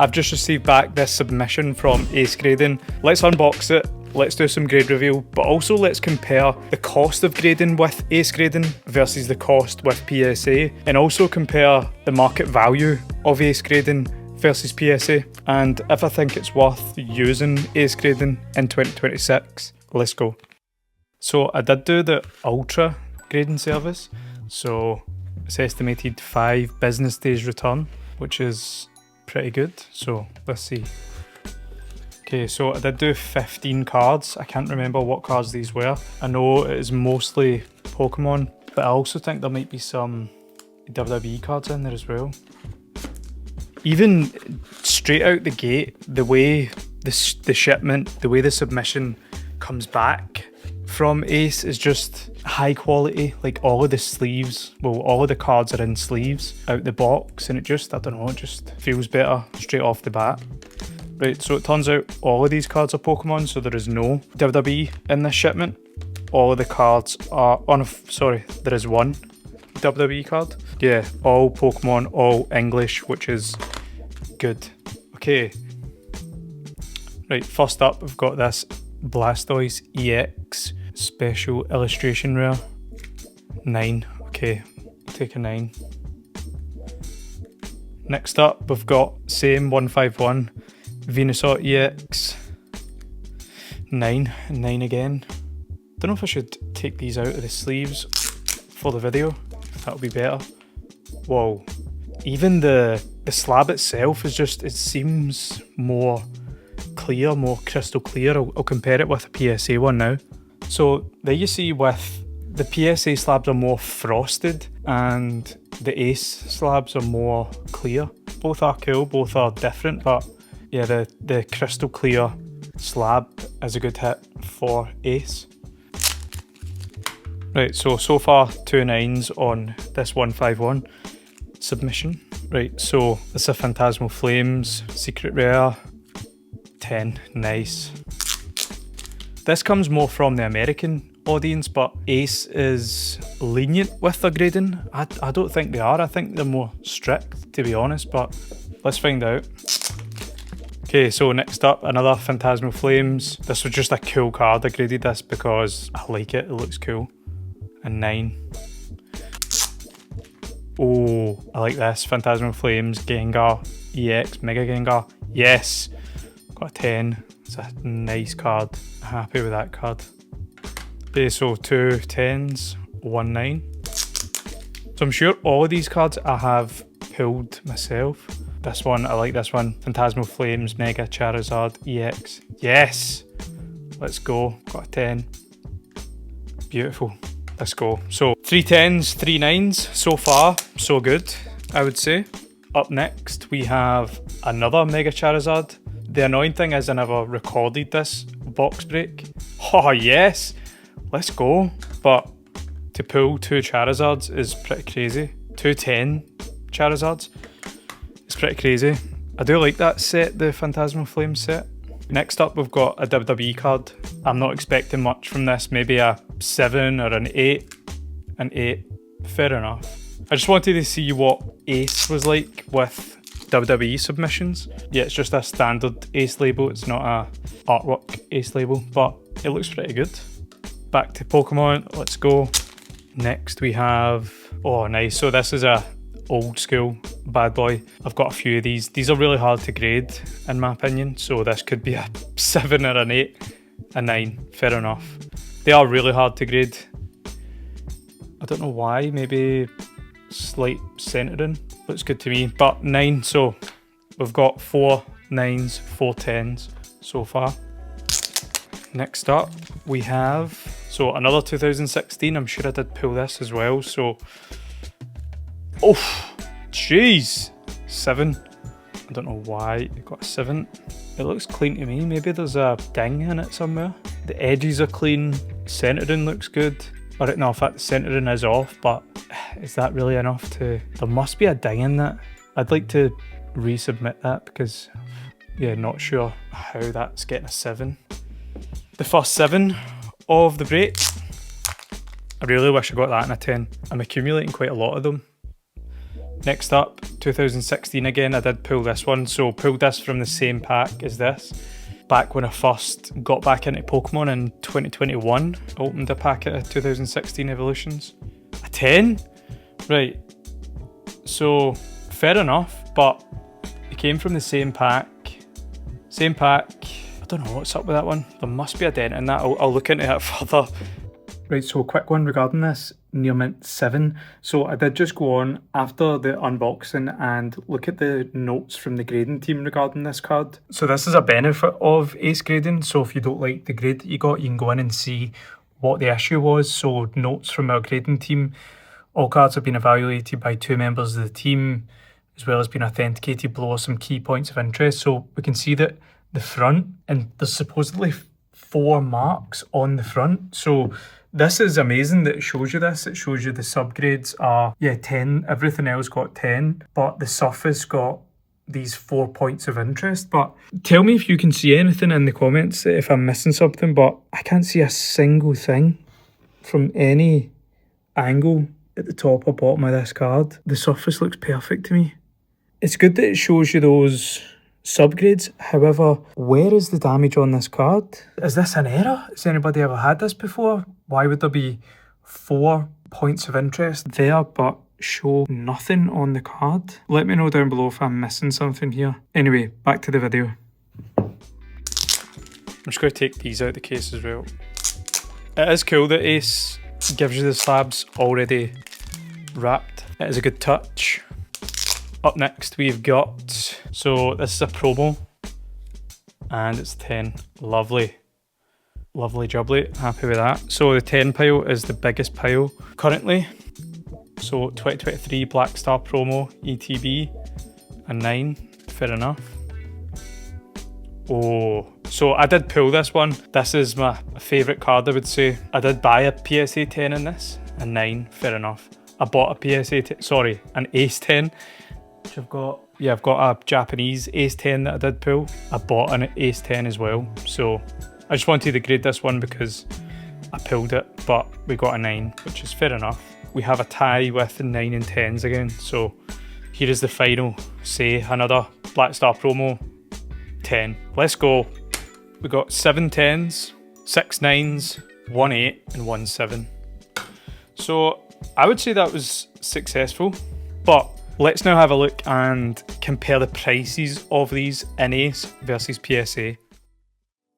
I've just received back this submission from acegrading. Let's unbox it, let's do some grade reveal, but also let's compare the cost of grading with acegrading versus the cost with PSA, and also compare the market value of acegrading versus PSA, and if I think it's worth using acegrading in 2026. Let's go. So I did do the ultra grading service, so it's estimated 5 business days return, which is pretty good. So let's see. Okay, so I did do 15 cards. I can't remember what cards these were. I know it is mostly Pokemon, but I also think there might be some WWE cards in there as well. Even straight out the gate, the way the shipment, the way the submission comes back from Ace is just high quality. Like all of the sleeves, well, all of the cards are in sleeves out the box, and it just, I don't know, it just feels better straight off the bat. Right, so it turns out all of these cards are Pokemon, so there is no WWE in this shipment. All of the cards are sorry, there is one WWE card. Yeah, all Pokemon, all English, which is good. Okay. Right, first up, we've got this Blastoise EX special illustration rare. 9. Okay, I'll take a 9. Next up, we've got same 151 Venusaur EX. 9 and 9 again. Don't know if I should take these out of the sleeves for the video. That'll be better. Whoa. Even the slab itself is just, it seems more clear, more crystal clear. I'll compare it with a PSA one now. So there you see with the PSA slabs are more frosted and the Ace slabs are more clear. Both are cool, both are different, but yeah, the crystal clear slab is a good hit for Ace. Right, so far 2 9s on this 151 submission. Right, so it's a Phantasmal Flames, secret rare, 10, nice. This comes more from the American audience, but Ace is lenient with their grading. I don't think they are, I think they're more strict, to be honest, but let's find out. Okay, so next up, another Phantasmal Flames. This was just a cool card. I graded this because I like it, it looks cool. A 9. Oh, I like this. Phantasmal Flames, Gengar, EX, Mega Gengar. Yes! Got a 10. It's a nice card. Happy with that card. Okay, so 2 10s, 1 9. So I'm sure all of these cards I have pulled myself. This one, I like this one. Phantasmal Flames, Mega Charizard, EX. Yes! Let's go. Got a 10. Beautiful. Let's go. So 3 10s, 3 9s so far. So good, I would say. Up next, we have another Mega Charizard. The annoying thing is I never recorded this box break. Oh yes! Let's go. But to pull 2 Charizards is pretty crazy. 2 10 Charizards. It's pretty crazy. I do like that set, the Phantasmal Flame set. Next up, we've got a WWE card. I'm not expecting much from this. Maybe a 7 or an 8. An 8. Fair enough. I just wanted to see what Ace was like with WWE submissions. Yeah, it's just a standard Ace label. It's not a artwork Ace label, but it looks pretty good. Back to Pokemon. Let's go. Next we have... Oh, nice. So this is a old school bad boy. I've got a few of these. These are really hard to grade in my opinion, so this could be a 7 or an 8, a 9, fair enough. They are really hard to grade. I don't know why, maybe slight centering, looks good to me, but 9, so we've got 4 9s, 4 10s so far. Next up we have, so another 2016, I'm sure I did pull this as well, so oh, jeez, 7. I don't know why it got a 7. It looks clean to me. Maybe there's a ding in it somewhere. The edges are clean. Centering looks good. Or no, in fact, the centering is off, but is that really enough to... There must be a ding in that. I'd like to resubmit that because, yeah, not sure how that's getting a 7. The first 7 of the break. I really wish I got that in a 10. I'm accumulating quite a lot of them. Next up, 2016 again, I did pull this one. So pulled this from the same pack as this. Back when I first got back into Pokemon in 2021, I opened a packet of 2016 evolutions. A 10? Right. So, fair enough, but it came from the same pack. Same pack. I don't know what's up with that one. There must be a dent in that. I'll look into it further. Right, so a quick one regarding this, Near Mint 7. So I did just go on after the unboxing and look at the notes from the grading team regarding this card. So this is a benefit of ace grading. So if you don't like the grade that you got, you can go in and see what the issue was. So notes from our grading team. All cards have been evaluated by 2 members of the team, as well as being authenticated below some key points of interest. So we can see that the front, and there's supposedly 4 marks on the front. So this is amazing that it shows you this. It shows you the subgrades are, 10. Everything else got 10, but the surface got these 4 points of interest. But tell me if you can see anything in the comments, if I'm missing something, but I can't see a single thing from any angle at the top or bottom of this card. The surface looks perfect to me. It's good that it shows you those subgrades. However, where is the damage on this card? Is this an error? Has anybody ever had this before? Why would there be 4 points of interest there but show nothing on the card? Let me know down below if I'm missing something here. Anyway, back to the video. I'm just going to take these out of the case as well. It is cool that Ace gives you the slabs already wrapped. It is a good touch. Up next we've got, so this is a promo and it's 10. Lovely. Lovely jubbly, happy with that. So the 10 pile is the biggest pile currently. So 2023 Black Star promo, ETB, a 9, fair enough. Oh, so I did pull this one. This is my favourite card, I would say. I did buy a PSA 10 in this, a 9, fair enough. I bought a PSA 10, sorry, an Ace 10. Which I've got a Japanese Ace 10 that I did pull. I bought an Ace 10 as well. So I just wanted to grade this one because I pulled it, but we got a 9, which is fair enough. We have a tie with the 9 and 10s again. So here is the final, say another Black Star promo, 10. Let's go. We got 7 10s, 6 9s, 1 8 and 1 7. So I would say that was successful, but let's now have a look and compare the prices of these in Ace versus PSA.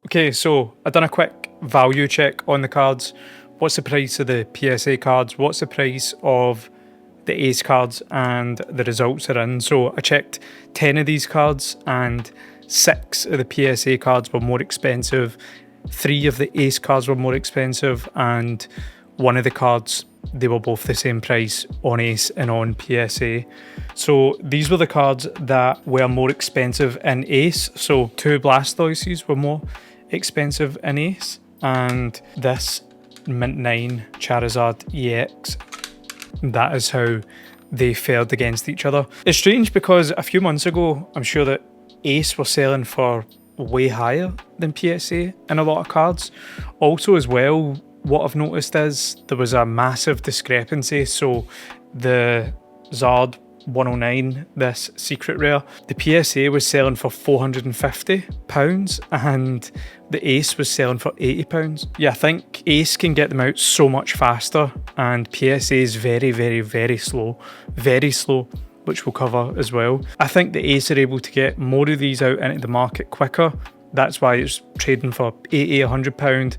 Okay, so I've done a quick value check on the cards. What's the price of the PSA cards? What's the price of the Ace cards? And the results are in. So I checked 10 of these cards and 6 of the PSA cards were more expensive. 3 of the Ace cards were more expensive, and 1 of the cards, they were both the same price on Ace and on PSA. So these were the cards that were more expensive in Ace. So 2 Blastoises were more expensive in Ace, and this Mint 9 Charizard EX, that is how they fared against each other. It's strange because a few months ago, I'm sure that Ace were selling for way higher than PSA in a lot of cards. Also as well, what I've noticed is there was a massive discrepancy. So the Zard 109, this secret rare, the PSA was selling for £450 and the Ace was selling for £80. Yeah, I think Ace can get them out so much faster and PSA is very, very, very slow, which we'll cover as well. I think the Ace are able to get more of these out into the market quicker. That's why it's trading for £80, £100.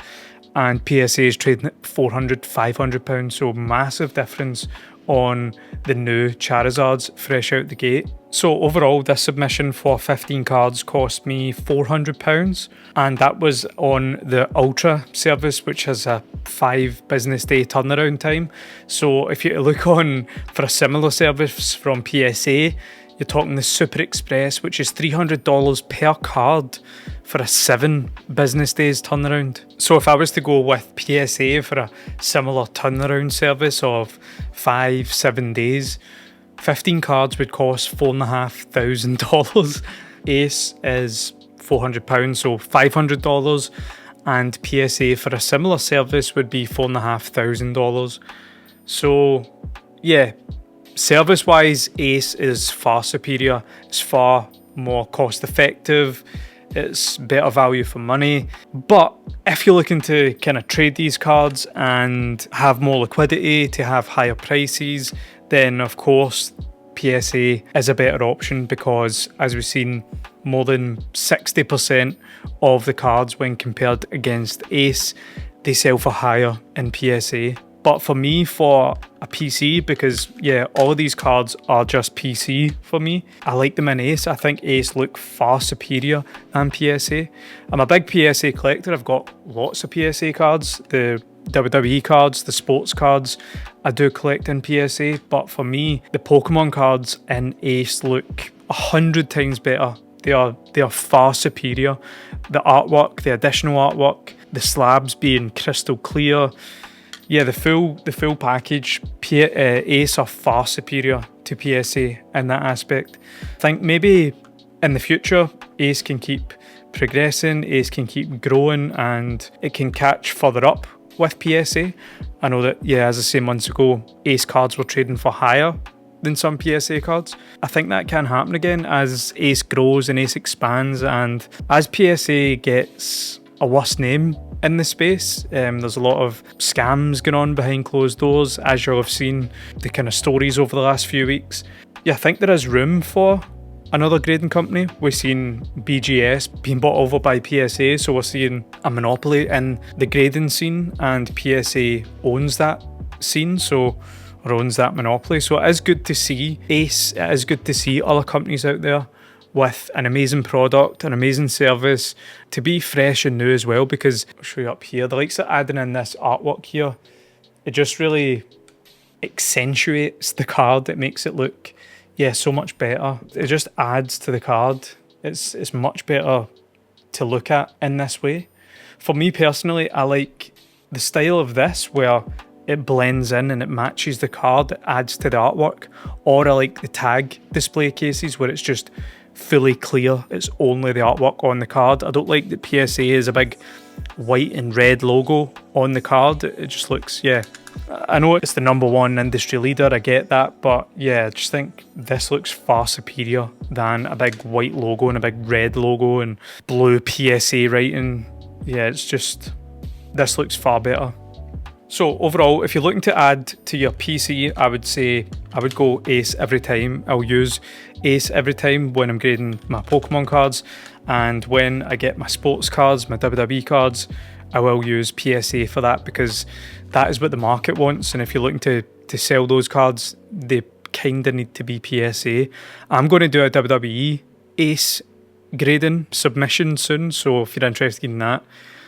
And PSA is trading at £400, £500, so massive difference on the new Charizards fresh out the gate. So overall, this submission for 15 cards cost me £400, and that was on the Ultra service, which has a 5 business day turnaround time. So if you look on for a similar service from PSA, you're talking the Super Express, which is $300 per card for a 7 business days turnaround. So if I was to go with PSA for a similar turnaround service of 5-7 days, 15 cards would cost $4,500. Ace is £400, so $500, and PSA for a similar service would be $4,500. So yeah, Service wise, Ace is far superior. It's far more cost effective. It's better value for money. But if you're looking to kind of trade these cards and have more liquidity, to have higher prices, then of course PSA is a better option, because as we've seen, more than 60% of the cards when compared against Ace, they sell for higher in PSA. But for me, for a PC, because yeah, all of these cards are just PC for me, I like them in Ace. I think Ace look far superior than PSA. I'm a big PSA collector. I've got lots of PSA cards, the WWE cards, the sports cards. I do collect in PSA, but for me, the Pokemon cards in Ace look 100 times better. They are far superior. The artwork, the additional artwork, the slabs being crystal clear. Yeah, the full package, Ace are far superior to PSA in that aspect. I think maybe in the future, Ace can keep progressing, Ace can keep growing, and it can catch further up with PSA. I know that, yeah, as I said months ago, Ace cards were trading for higher than some PSA cards. I think that can happen again as Ace grows and Ace expands, and as PSA gets a worse name in the space. There's a lot of scams going on behind closed doors, as you'll have seen the kind of stories over the last few weeks. Yeah, I think there is room for another grading company. We've seen BGS being bought over by PSA, so we're seeing a monopoly in the grading scene, and PSA owns that scene, or owns that monopoly. So it is good to see Ace, it is good to see other companies out there with an amazing product, an amazing service, to be fresh and new as well, because I'll show you up here, the likes of adding in this artwork here, it just really accentuates the card. It makes it look, yeah, so much better. It just adds to the card. It's much better to look at in this way. For me personally, I like the style of this where it blends in and it matches the card, it adds to the artwork. Or I like the tag display cases where it's just fully clear, it's only the artwork on the card. I don't like that PSA is a big white and red logo on the card. It just looks, yeah, I know it's the #1 industry leader, I get that, but yeah, I just think this looks far superior than a big white logo and a big red logo and blue PSA writing. Yeah, it's just, this looks far better. So overall, if you're looking to add to your PC, I would say I would go Ace every time. I'll use Ace every time when I'm grading my Pokemon cards, and when I get my sports cards, my WWE cards, I will use PSA for that, because that is what the market wants. And if you're looking to sell those cards, they kind of need to be PSA. I'm going to do a WWE Ace grading submission soon, so if you're interested in that,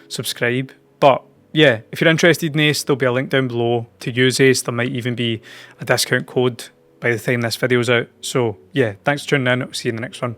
subscribe. But yeah, if you're interested in Ace, there'll be a link down below to use Ace. There might even be a discount code by the time this video's out. So yeah, thanks for tuning in. I'll see you in the next one.